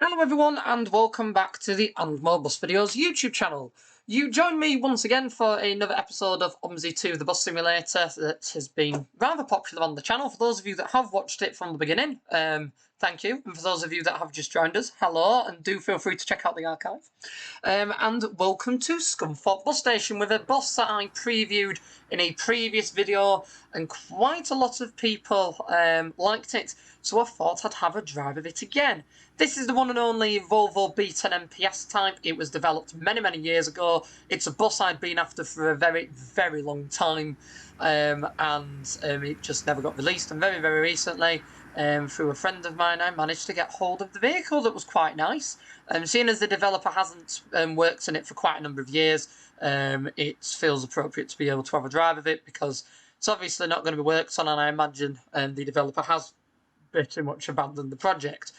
Hello everyone and welcome back to the And More Bus Videos YouTube channel. You join me once again for another episode of OMSI 2, the bus simulator that has been rather popular on the channel. For those of you that have watched it from the beginning, thank you. And for those of you that have just joined us, hello, and do feel free to check out the archive. And welcome to Scunthorpe Bus Station with a bus that I previewed in a previous video, and quite a lot of people liked it, so I thought I'd have a drive of it again. This is the one and only Volvo B10M PS type. It was developed many years ago. It's a bus I'd been after for a very long time, and it just never got released. And very recently, through a friend of mine, I managed to get hold of the vehicle. That was quite nice. Seeing as the developer hasn't worked in it for quite a number of years, it feels appropriate to be able to have a drive of it, because it's obviously not going to be worked on, and I imagine the developer has pretty much abandoned the project.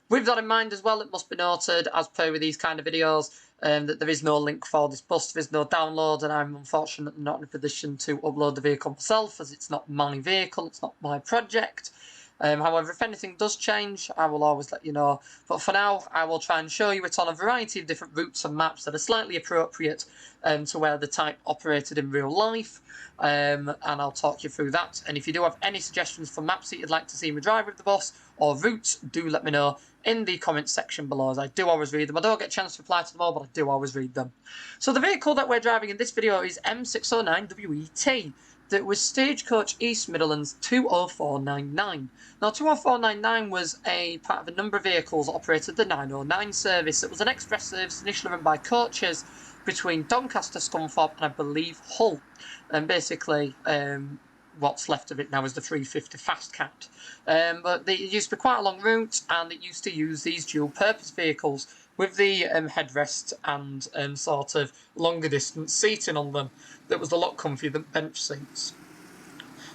With that in mind as well, it must be noted, as per with these kind of videos, that there is no link for this bus, there is no download, and I'm unfortunately not in a position to upload the vehicle myself, as it's not my vehicle, it's not my project. However, if anything does change, I will always let you know. But for now, I will try and show you it on a variety of different routes and maps that are slightly appropriate to where the type operated in real life. And I'll talk you through that. And if you do have any suggestions for maps that you'd like to see me drive with the bus, or routes, do let me know in the comments section below, as I do always read them. I don't get a chance to reply to them all, but I do always read them. So the vehicle that we're driving in this video is M609WET. That was Stagecoach East Midlands 20499. Now, 20499 was a part of a number of vehicles that operated the 909 service. It was an express service initially run by coaches between Doncaster, Scunthorpe, and I believe Hull. And basically, what's left of it now is the 350 Fast Cat. But it used to be quite a long route, and it used to use these dual-purpose vehicles with the headrest and sort of longer distance seating on them that was a lot comfier than bench seats.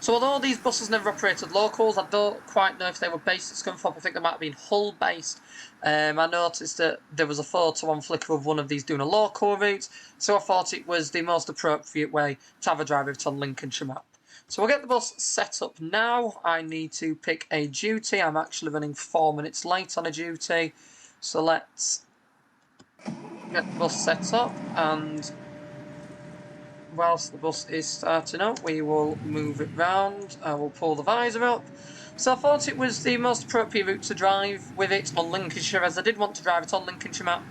So although these buses never operated locals, I don't quite know if they were based at Scunthorpe. I think they might have been Hull based. I noticed that there was a photo on Flickr of one of these doing a local route, so I thought it was the most appropriate way to have a drive of it on Lincolnshire map. So we'll get the bus set up now. I need to pick a duty. I'm actually running 4 minutes late on a duty. So let's get the bus set up, and whilst the bus is starting up, we will move it round. I will pull the visor up. So I thought it was the most appropriate route to drive with it on Lincolnshire, as I did want to drive it on Lincolnshire map,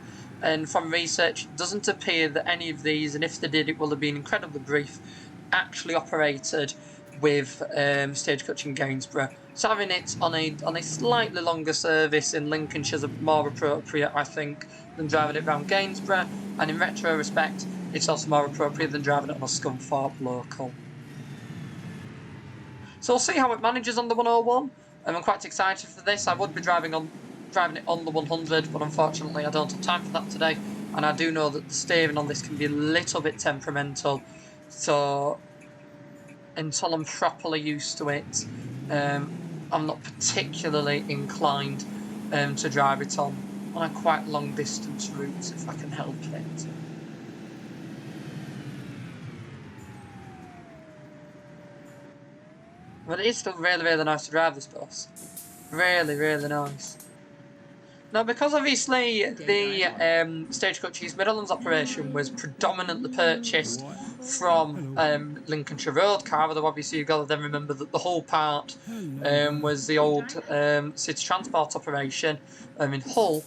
and from research it doesn't appear that any of these, and if they did it will have been incredibly brief, actually operated with Stagecoach in Gainsborough. So having it on a slightly longer service in Lincolnshire is more appropriate, I think, than driving it around Gainsborough, and in retrospect it's also more appropriate than driving it on a Scunthorpe local. So we'll see how it manages on the 101, and I'm quite excited for this. I would be driving it on the 100, but unfortunately I don't have time for that today, and I do know that the steering on this can be a little bit temperamental, so until I'm properly used to it, I'm not particularly inclined to drive it on a quite long distance route if I can help it. But it is still really nice to drive this bus. Really nice. Now, because obviously the Stagecoach East Midlands operation was predominantly purchased from Lincolnshire Road Car, although obviously you've got to then remember that the whole part was the old City Transport operation in Hull,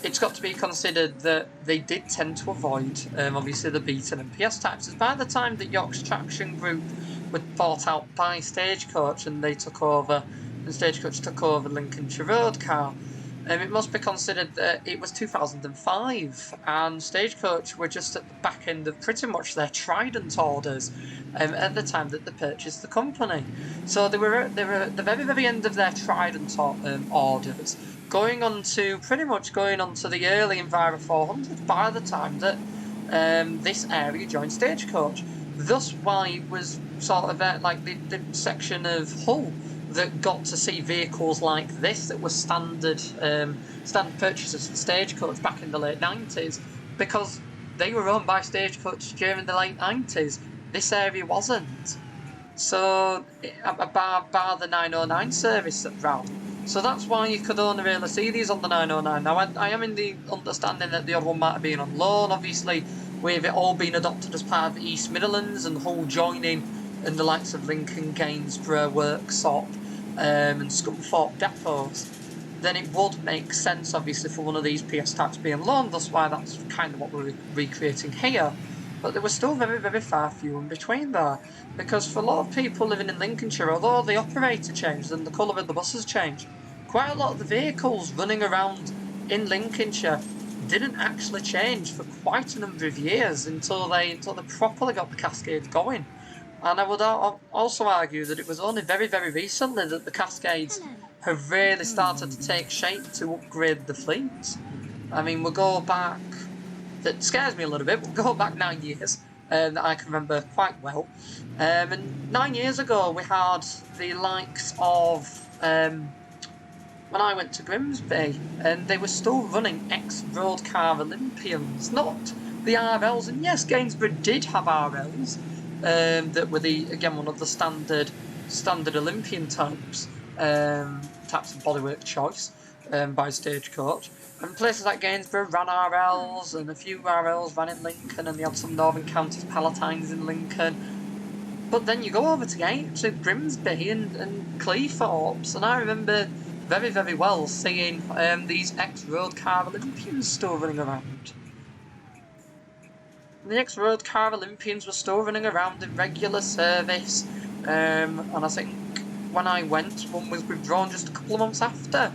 it's got to be considered that they did tend to avoid obviously the B10 and PS types. As by the time that York's Traction Group were bought out by Stagecoach and they took over, and Stagecoach took over Lincolnshire Road Car, it must be considered that it was 2005, and Stagecoach were just at the back end of pretty much their Trident orders at the time that they purchased the company. So they were at the very end of their Trident orders, going on to the early Enviro 400 by the time that this area joined Stagecoach. Thus why it was sort of like the section of Hull that got to see vehicles like this that were standard purchases for Stagecoach back in the late 90s, because they were owned by Stagecoach during the late 90s. This area wasn't. So, bar the 909 service that ran, So that's why you could only really see these on the 909. Now, I am in the understanding that the other one might have been on loan, obviously, with it all being adopted as part of the East Midlands and Hull joining in the likes of Lincoln, Gainsborough, Worksop, and Scunthorpe depots. Then it would make sense, obviously, for one of these PS types being loaned. That's why that's kind of what we're recreating here. But there were still very, very far few in between there. Because for a lot of people living in Lincolnshire, although the operator changed and the colour of the buses changed, quite a lot of the vehicles running around in Lincolnshire didn't actually change for quite a number of years until they properly got the cascades going. And I would also argue that it was only very, very recently that the cascades have really started to take shape to upgrade the fleet. I mean, we'll go back, that scares me a little bit, we'll go back 9 years, that I can remember quite well. And 9 years ago we had the likes of, when I went to Grimsby, and they were still running ex-road car Olympians, not the RLs, and yes, Gainsborough did have RLs, that were one of the standard Olympian types of bodywork choice by Stagecoach. And places like Gainsborough ran RLs, and a few RLs ran in Lincoln, and they had some Northern Counties Palatines in Lincoln. But then you go over to Grimsby and Cleethorpes, and I remember very, very well seeing these ex-road car Olympians still running around. The ex-road car Olympians were still running around in regular service, and I think when I went, one was withdrawn just a couple of months after.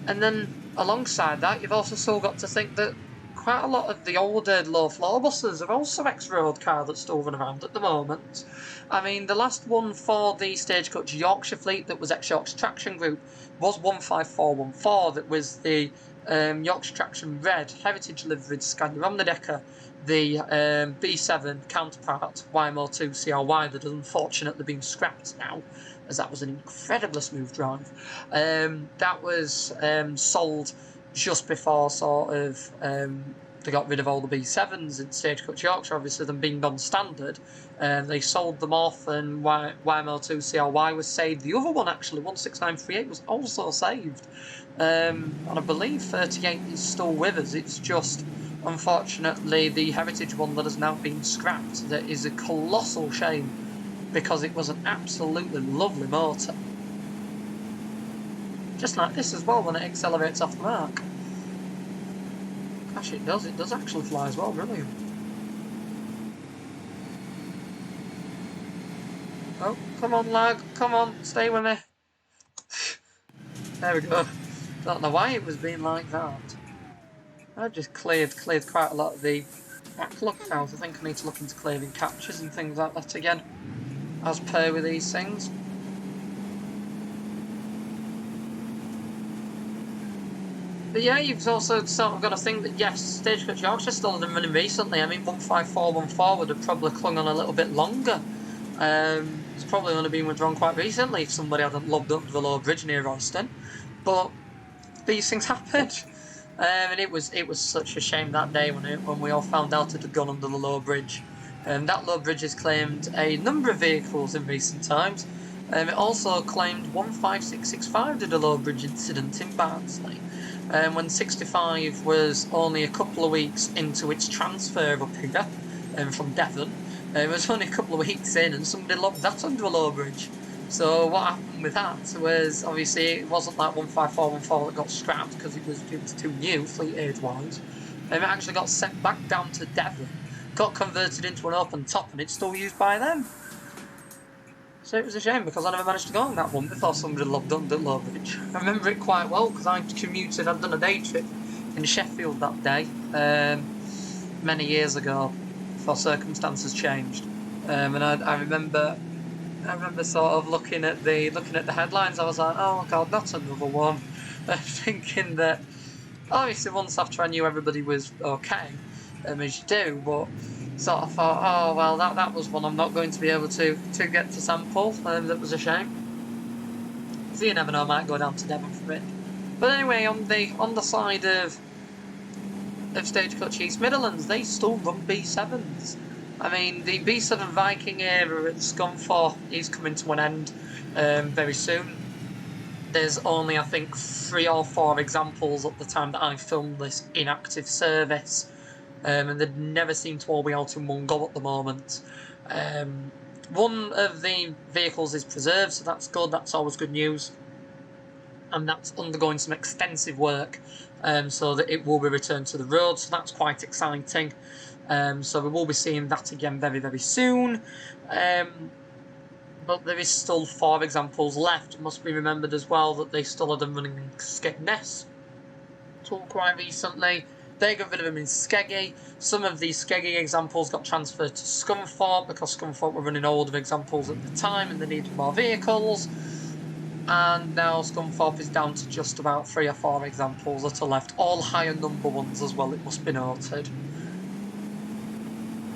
And then alongside that, you've also still got to think that quite a lot of the older low-floor buses are also ex-road car that still run around at the moment. I mean, the last one for the Stagecoach Yorkshire fleet that was ex-Yorkshire Traction Group was 15414, that was the Yorkshire Traction Red Heritage liveried Scania Omnidecker, the B7 counterpart YMO2 CRY that has unfortunately been scrapped now, as that was an incredibly smooth drive. That was sold just before they got rid of all the B7s in Stagecoach Yorkshire, obviously them being non-standard. They sold them off, and YML2 CRY was saved. The other one, actually, 16938, was also saved. And I believe 38 is still with us. It's just, unfortunately, the Heritage one that has now been scrapped. That is a colossal shame, because it was an absolutely lovely motor. Just like this as well when it accelerates off the mark. Gosh, it does actually fly as well, brilliant. Oh, come on lag, come on, stay with me. There we go. Don't know why it was being like that. I just cleared quite a lot of the backlog files. I think I need to look into clearing captures and things like that again, as per with these things. But yeah, you've also sort of got to think that, yes, Stagecoach Yorkshire still had been running recently. I mean, 15414 would have probably clung on a little bit longer. It's probably only been withdrawn quite recently if somebody hadn't lobbed up the low bridge near Royston. But these things happened. And it was such a shame that day when we all found out it had gone under the low bridge. That low bridge has claimed a number of vehicles in recent times. It also claimed 15665 did a low bridge incident in Barnsley. When 65 was only a couple of weeks into its transfer up here from Devon. It was only a couple of weeks in, and somebody locked that under a low bridge. So what happened with that was, obviously, it wasn't like 15414 that got scrapped because it was too new, fleet age-wise. It actually got sent back down to Devon, got converted into an open top, and it's still used by them. So it was a shame, because I never managed to go on that one before somebody lobbed under low bridge. I remember it quite well, because I'd done a day trip in Sheffield that day, many years ago, before circumstances changed. And I remember sort of looking at the headlines. I was like, oh god, that's another one. Thinking that, obviously, once after I knew everybody was okay, as you do, but sort of thought, oh well, that was one I'm not going to be able to get to sample. That was a shame. So you never know, I might go down to Devon for it. But anyway, on the side of Stagecoach East Midlands, they still run B7s. I mean, the B7 Viking era at Scunthorpe is coming to an end very soon. there's only, I think, 3 or 4 examples at the time that I filmed this in active service, and they'd never seem to all be out in one go at the moment. One of the vehicles is preserved, so that's good, that's always good news, and that's undergoing some extensive work, so that it will be returned to the road, so that's quite exciting. So we will be seeing that again very, very soon. But there is still 4 examples left. It must be remembered as well that they still had them running in Skegness until quite recently. They got rid of them in Skeggy. Some of these Skeggy examples got transferred to Scunthorpe because Scunthorpe were running older examples at the time and they needed more vehicles. And now Scunthorpe is down to just about 3 or 4 examples that are left, all higher number ones as well, it must be noted.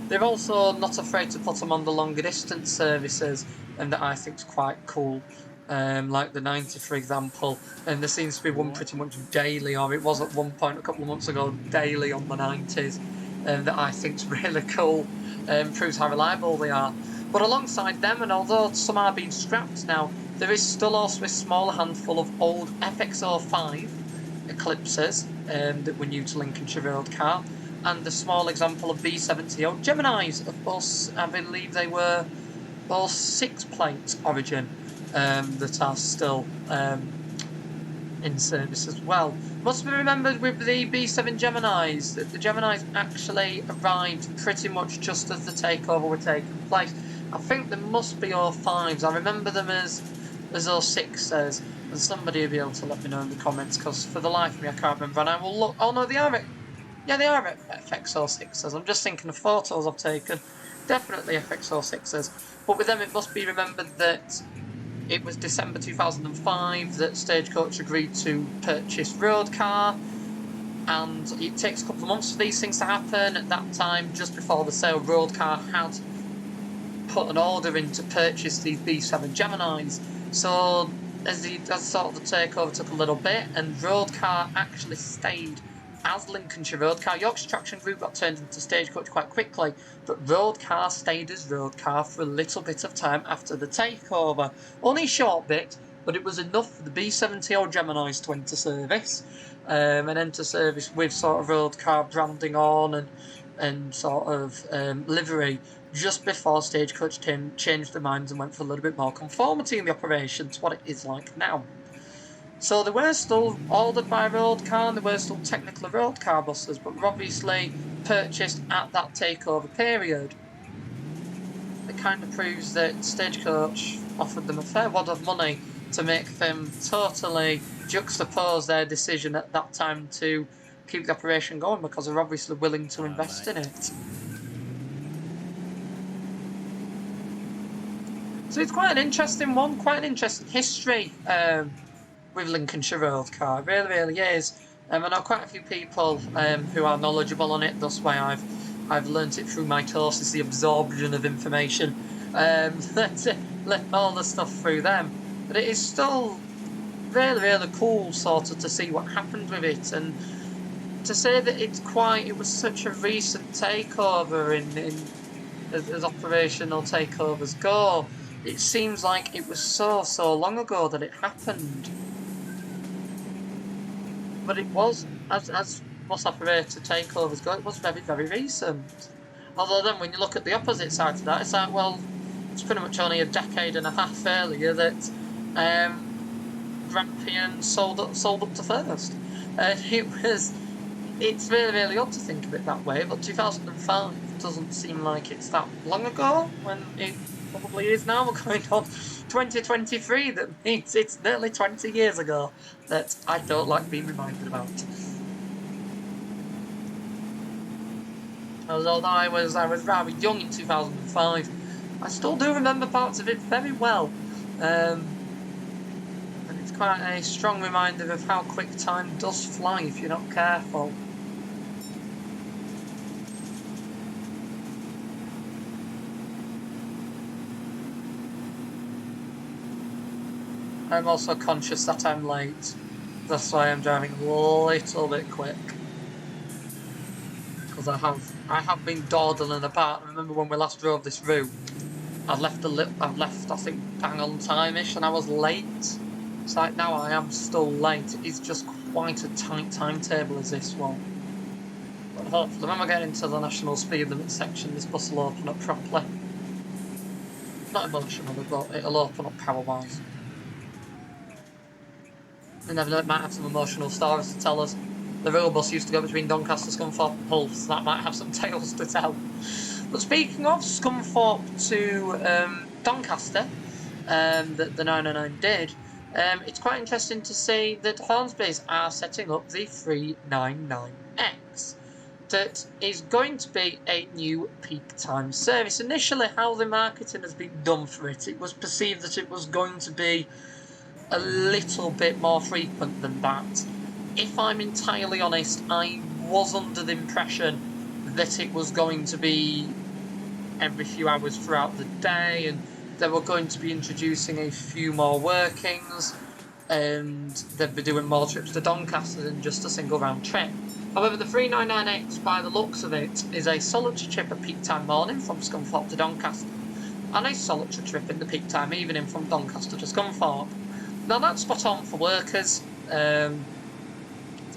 They're also not afraid to put them on the longer distance services, and that I think is quite cool. Like the 90, for example, and there seems to be one pretty much daily, or it was at one point a couple of months ago, daily on the 90s, that I think is really cool, proves how reliable they are. But alongside them, and although some are being scrapped now, there is still also a smaller handful of old FX05 Eclipses that were new to Lincolnshire road car, and a small example of B70 Geminis. Of course, I believe they were all 6-plate origin that are still in service as well. Must be remembered with the B7 Geminis that the Geminis actually arrived pretty much just as the takeover were taking place. I think there must be 05s. I remember them as 06s, and somebody will be able to let me know in the comments, because for the life of me I can't remember, and I will look. Oh no, they are. Yeah, they are FX06s. I'm just thinking of photos I've taken. Definitely FX06s. But with them, it must be remembered that it was December 2005 that Stagecoach agreed to purchase road car, and it takes a couple of months for these things to happen. At that time, just before the sale, road car had put an order in to purchase these B7 Geminis. So as sort of the takeover took a little bit, and road car actually stayed as Lincolnshire road car. Yorkshire Traction Group got turned into Stagecoach quite quickly, but road car stayed as road car for a little bit of time after the takeover. Only a short bit, but it was enough for the B70 Geminis to enter service, and enter service with sort of road car branding on and sort of livery, just before Stagecoach changed their minds and went for a little bit more conformity in the operation to what it is like now. So they were still ordered by road car, and they were still technically road car buses, but were obviously purchased at that takeover period. It kind of proves that Stagecoach offered them a fair wad of money to make them totally juxtapose their decision at that time to keep the operation going, because they're obviously willing to invest in it. So it's quite an interesting one, quite an interesting history with Lincolnshire road car. It really, really is. I know quite a few people who are knowledgeable on it. That's why I've learnt it through my courses, the absorption of information. Let all the stuff through them. But it is still really, really cool, sort of, to see what happened with it, and to say that it was such a recent takeover as operational takeovers go. It seems like it was so long ago that it happened. But it was, as most operator takeovers go, it was very, very recent. Although then when you look at the opposite side to that, it's like, well, it's pretty much only a decade and a half earlier that Grampian sold up to first. It's really, really odd to think of it that way, but 2005 doesn't seem like it's that long ago, when it probably is now. We're going on 2023, that means it's nearly 20 years ago, that I don't like being reminded about. Although I was rather young in 2005, I still do remember parts of it very well. And it's quite a strong reminder of how quick time does fly if you're not careful. I'm also conscious that I'm late. That's why I'm driving a little bit quick. Because I have been dawdling about. I remember when we last drove this route, I've left I think bang on time-ish, and I was late. It's like now I am still late. It's just quite a tight timetable as this one. But hopefully when we get into the national speed limit section, this bus will open up properly. Not emotionally, but it'll open up power-wise. You never know, it might have some emotional stories to tell us. The real bus used to go between Doncaster, Scunthorpe and Hull, so that might have some tales to tell. But speaking of Scunthorpe to Doncaster, that the 909 did, it's quite interesting to see that Hornsby's are setting up the 399X. That is going to be a new peak time service. Initially, how the marketing has been done for it, it was perceived that it was going to be a little bit more frequent than that. If I'm entirely honest, I was under the impression that it was going to be every few hours throughout the day, and they were going to be introducing a few more workings, and they'd be doing more trips to Doncaster than just a single round trip. However, the 399X, by the looks of it, is a solitary trip at peak time morning from Scunthorpe to Doncaster, and a solitary trip in the peak time evening from Doncaster to Scunthorpe. Now that's spot on for workers, spot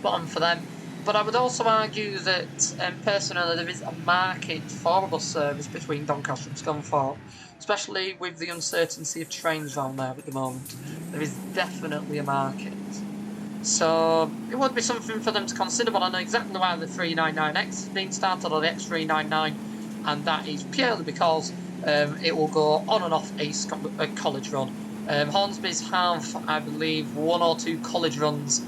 on for them, but I would also argue that personally there is a market for a bus service between Doncaster and Scunthorpe, especially with the uncertainty of trains around there at the moment. There is definitely a market. So it would be something for them to consider, but I know exactly why the 399X has been started, or the X399, and that is purely because it will go on and off a college run. Hornsby's have, I believe, 1 or 2 college runs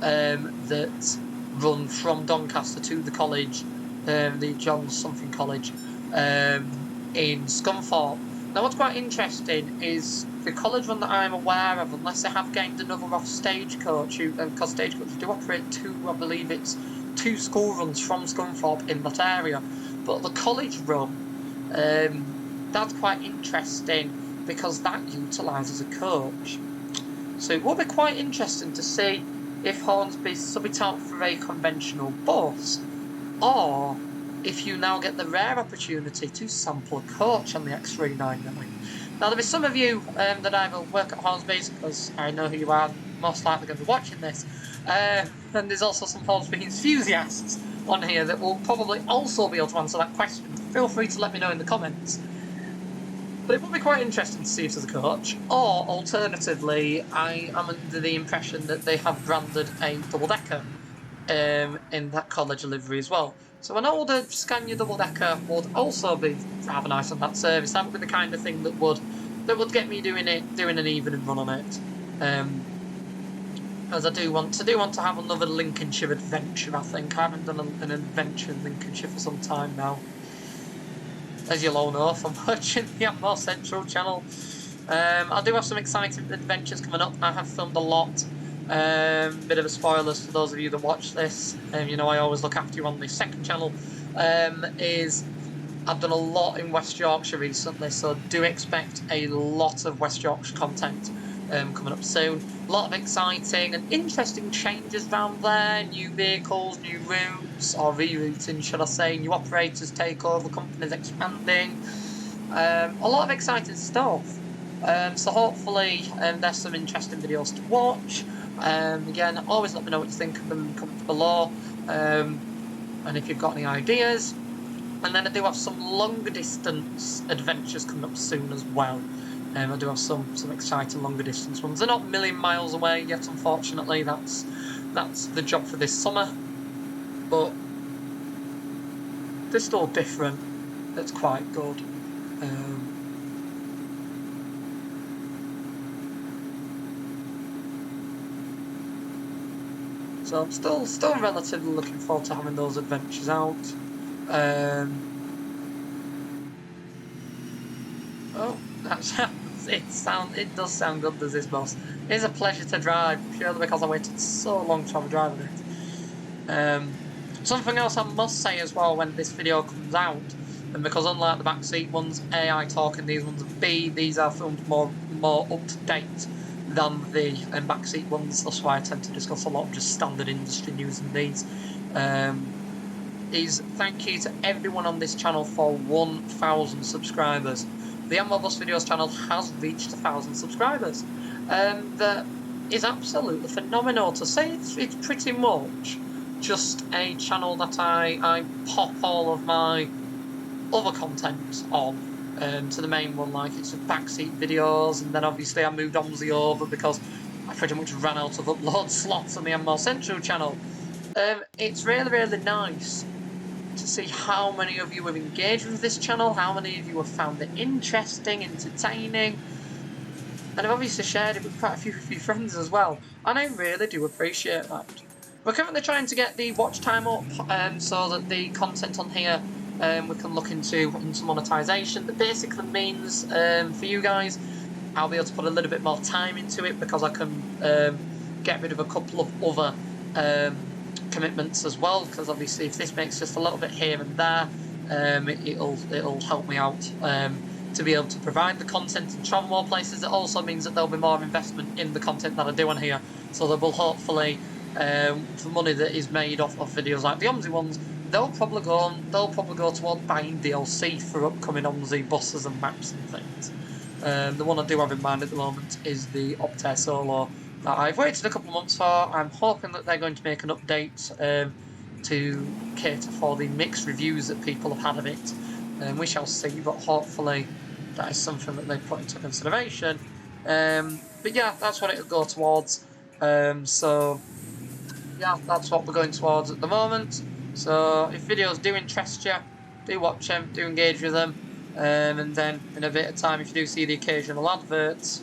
that run from Doncaster to the college, the John something College, in Scunthorpe. Now what's quite interesting is the college run that I'm aware of, unless they have gained another off Stagecoach, because Stagecoach do operate 2, I believe it's 2 school runs from Scunthorpe in that area, but the college run, that's quite interesting because that utilises a coach. So it will be quite interesting to see if Hornsby sub it out for a conventional bus, or if you now get the rare opportunity to sample a coach on the X399. Now there be some of you that either work at Hornsby's, because I know who you are, most likely going to be watching this, and there's also some Hornsby enthusiasts on here that will probably also be able to answer that question. Feel free to let me know in the comments. But it would be quite interesting to see if there's a coach, or alternatively, I am under the impression that they have branded a double-decker in that college livery as well. So an older Scania double-decker would also be rather nice on that service. That would be the kind of thing that would get me doing an evening run on it. As I do want to have another Lincolnshire adventure. I think I haven't done an adventure in Lincolnshire for some time now. As you'll all know from watching the Atmore Central channel. I do have some exciting adventures coming up. I have filmed a lot. Bit of a spoilers for those of you that watch this. You know I always look after you on the second channel. I've done a lot in West Yorkshire recently, so do expect a lot of West Yorkshire content coming up soon. A lot of exciting and interesting changes around there, new vehicles, new routes, or rerouting should I say, new operators take over, companies expanding, a lot of exciting stuff. So hopefully there's some interesting videos to watch. Again, always let me know what you think of them in the comments below, and if you've got any ideas. And then I do have some longer distance adventures coming up soon as well. I do have some exciting longer distance ones. They're not a million miles away yet, unfortunately. That's the job for this summer. But they're still different. That's quite good. So I'm still relatively looking forward to having those adventures out. Oh, it does sound good, does this bus? It is a pleasure to drive, purely because I waited so long to have a drive with it. Something else I must say as well when this video comes out, and because unlike the backseat ones, A, I talk in these ones, and B, these are filmed more up to date than the backseat ones. That's why I tend to discuss a lot of just standard industry news in these. Is thank you to everyone on this channel for 1,000 subscribers. The Atmore Bus Videos channel has reached 1,000 subscribers. is absolutely phenomenal. To say it's pretty much just a channel that I pop all of my other content on to the main one, like it's just backseat videos, and then obviously I moved OMSI over because I pretty much ran out of upload slots on the M More Central channel. It's really, really nice to see how many of you have engaged with this channel, how many of you have found it interesting, entertaining, and I've obviously shared it with quite a few of your friends as well, and I really do appreciate that. We're currently trying to get the watch time up so that the content on here we can look into monetization. That basically means for you guys, I'll be able to put a little bit more time into it because I can get rid of a couple of other commitments as well. Because obviously, if this makes just a little bit here and there, it'll help me out to be able to provide the content and travel more places. It also means that there'll be more investment in the content that I do on here, so there will hopefully the money that is made off of videos like the OMSI ones, they'll probably go towards buying DLC for upcoming OMSI buses and maps and things. The one I do have in mind at the moment is the Optare Solo that I've waited a couple of months for. I'm hoping that they're going to make an update to cater for the mixed reviews that people have had of it. We shall see, but hopefully that is something that they put into consideration. But yeah, that's what it'll go towards. So yeah, that's what we're going towards at the moment. So if videos do interest you, do watch them, do engage with them, and then in a bit of time, if you do see the occasional adverts,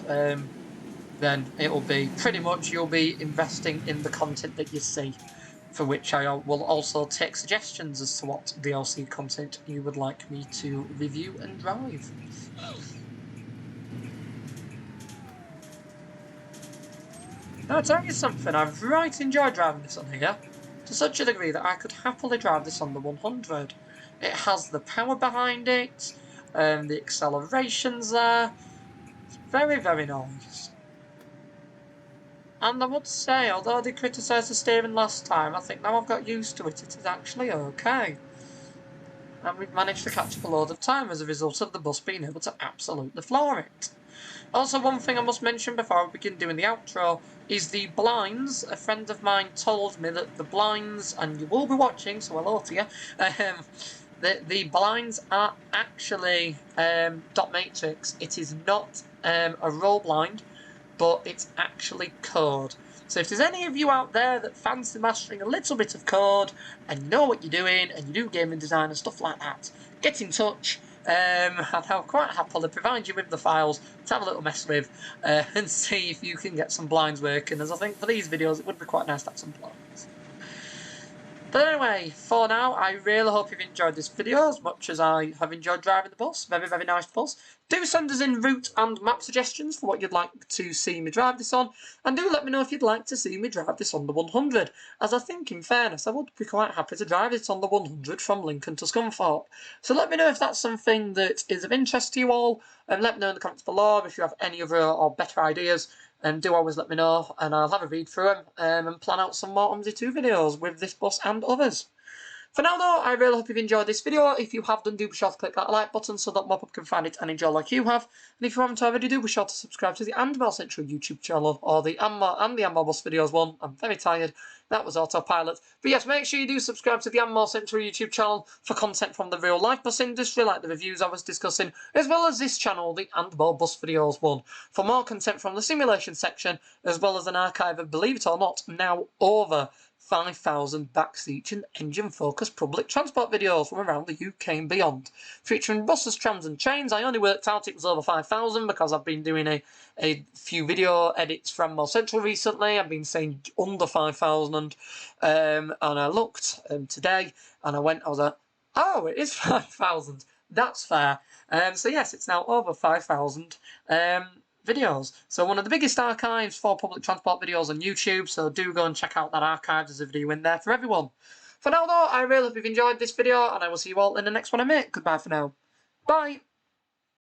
then it'll be pretty much you'll be investing in the content that you see, for which I will also take suggestions as to what DLC content you would like me to review and drive. Now, I'll tell you something, I've right enjoyed driving this on here, to such a degree that I could happily drive this on the 100. It has the power behind it, the acceleration's there. It's very, very nice. And I would say, although they criticised the steering last time, I think now I've got used to it, it is actually okay. And we've managed to catch up a load of time as a result of the bus being able to absolutely floor it. Also, one thing I must mention before I begin doing the outro is the blinds. A friend of mine told me that the blinds, and you will be watching, so hello to you, the blinds are actually dot matrix. It is not a roll blind, but it's actually code. So if there's any of you out there that fancy mastering a little bit of code and you know what you're doing and you do gaming design and stuff like that, get in touch. And I'll quite happily provide you with the files to have a little mess with and see if you can get some blinds working, as I think for these videos it would be quite nice to have some blinds. But anyway, for now, I really hope you've enjoyed this video as much as I have enjoyed driving the bus. Very, very nice bus. Do send us in route and map suggestions for what you'd like to see me drive this on. And do let me know if you'd like to see me drive this on the 100. As I think, in fairness, I would be quite happy to drive it on the 100 from Lincoln to Scunthorpe. So let me know if that's something that is of interest to you all. And let me know in the comments below if you have any other or better ideas. And do always let me know, and I'll have a read through them and plan out some more OMSI 2 videos with this bus and others. For now though, I really hope you've enjoyed this video. If you have done, do be sure to click that like button so that more people can find it and enjoy like you have. And if you haven't already, do be sure to subscribe to the More Central YouTube channel, or the More Bus Videos one. I'm very tired. That was autopilot. But yes, make sure you do subscribe to the More Central YouTube channel for content from the real life bus industry, like the reviews I was discussing, as well as this channel, the More Bus Videos one, for more content from the simulation section, as well as an archive of, believe it or not, now over 5,000 backseat and engine-focused public transport videos from around the UK and beyond, featuring buses, trams and trains. I only worked out it was over 5,000 because I've been doing a few video edits from More Central recently. I've been saying under 5,000, and I looked today, and I was like, oh, it is 5,000. That's fair. So yes, it's now over 5,000 videos. So one of the biggest archives for public transport videos on YouTube, so do go and check out that archive. There's a video in there for everyone. For now though, I really hope you've enjoyed this video, and I will see you all in the next one I make. Goodbye for now. Bye!